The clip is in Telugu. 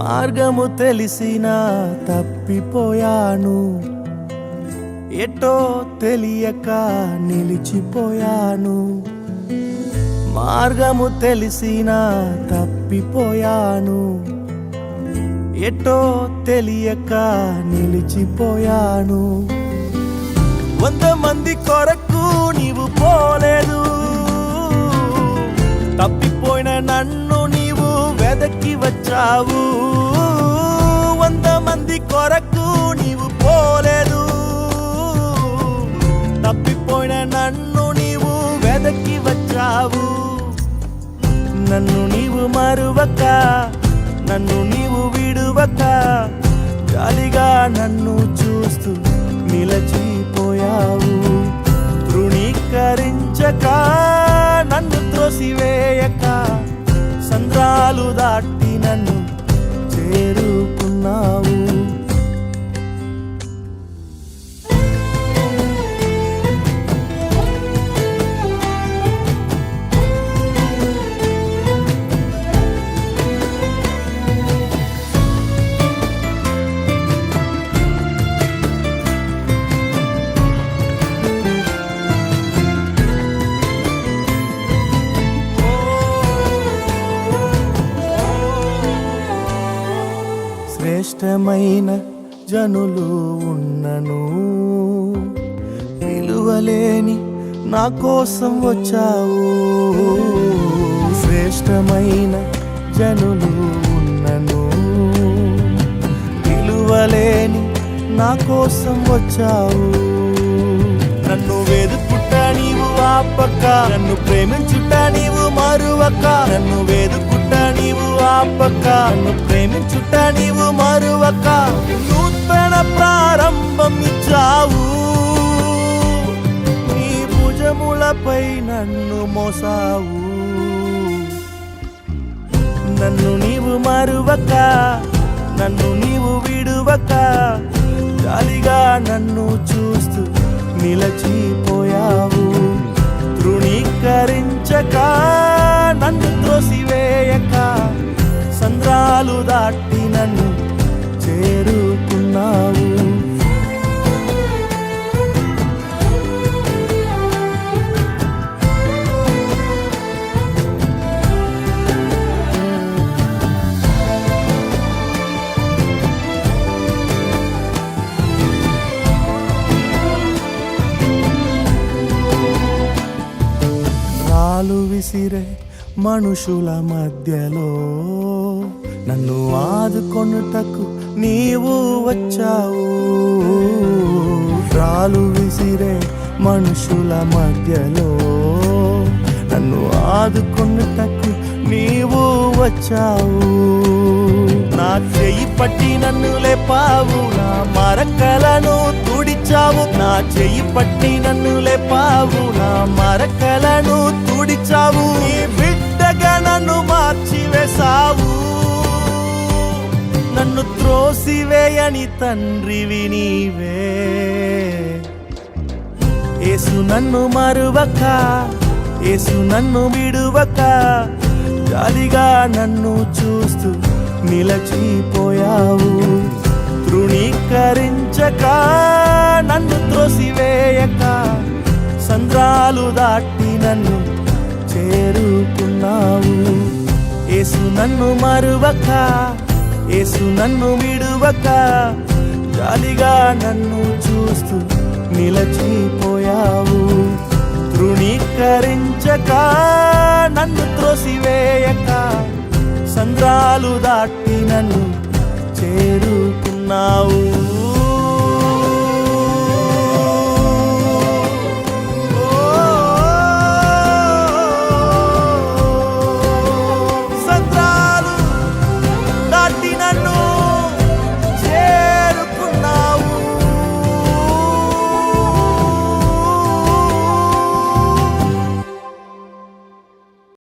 మార్గము తెలిసినా తప్పిపోయాను, ఎటో తెలియక నిలిచిపోయాను. మార్గము తెలిసినా తప్పిపోయాను, ఎటో తెలియక నిలిచిపోయాను. 100 మంది కొరకు నీవు పోలేదు, తప్పిపోయిన నన్ను నీవు వెదకి వచ్చావు. 100 మంది కొరకు నీవు పోలేదు, తప్పిపోయిన నన్ను నీవు వెదకి వచ్చావు. నన్ను నీవు మరువక, నన్ను నీవు విడువక, జాలిగా నన్ను చూస్తూ నిలచిపోయావు. తృణీకరించక, నన్ను త్రోసివేయక, సంద్రాలు దాటి నన్ను చేరుకున్నావు. శ్రేష్టమైన జనులు ఉన్నను, విలువలేని నా కోసం వచ్చావు. శ్రేష్టమైన జనులు ఉన్నను, విలువలేని నా కోసం వచ్చావు. నన్ను వెదుకుట నీవు ఆపక, నన్ను ప్రేమించుట నీవు మరువక. నన్ను వెదుకుట నీవు ఆపక, నన్ను ప్రేమించుట నీవు మరువక. నూతన ప్రారంభం ఇచ్చావు, నీ భుజములపై నన్ను మోసావు. నన్ను నీవు మరువక, నన్ను నీవు విడువక, జాలిగా నన్ను చూస్తూ నిలచిపోయావు. తృణీకరించక, నన్ను త్రోసివేయక, సంద్రాలు దాటి నన్ను చేరుకున్నావు. రాళ్ళు విసిరే మనుషుల మధ్యలో నన్ను ఆదుకొనుటకు నీవు వచ్చావు. రాళ్ళు విసిరే మనుషుల మధ్యలో నన్ను ఆదుకొనుటకు నీవు వచ్చావు. నా చెయ్యి పట్టి నన్ను లేపావు, నా మరకలను తుడిచావు. నా చెయ్యి పట్టి నన్ను లేపావు, నా మరకలను తుడిచావు. నీ బిడ్డగా నన్ను మార్చివేశావు, నన్ను త్రోసివేయని తండ్రివి నీవే. యేసు నన్ను మరువక, యేసు నన్ను విడువక, జాలిగా నన్ను చూస్తూ నిలచిపోయావు. తృణీకరించక, నన్ను త్రోసివేయక, సంద్రాలు దాటి నన్ను చేరుకున్నావు. యేసు నన్ను మరువక, యేసు నన్ను విడువక, జాలిగా నన్ను చూస్తూ నిలచిపోయావు. తృణీకరించక, నన్ను త్రోసివేయక, సంద్రాలు దాటి నన్ను చేరుకున్నావు.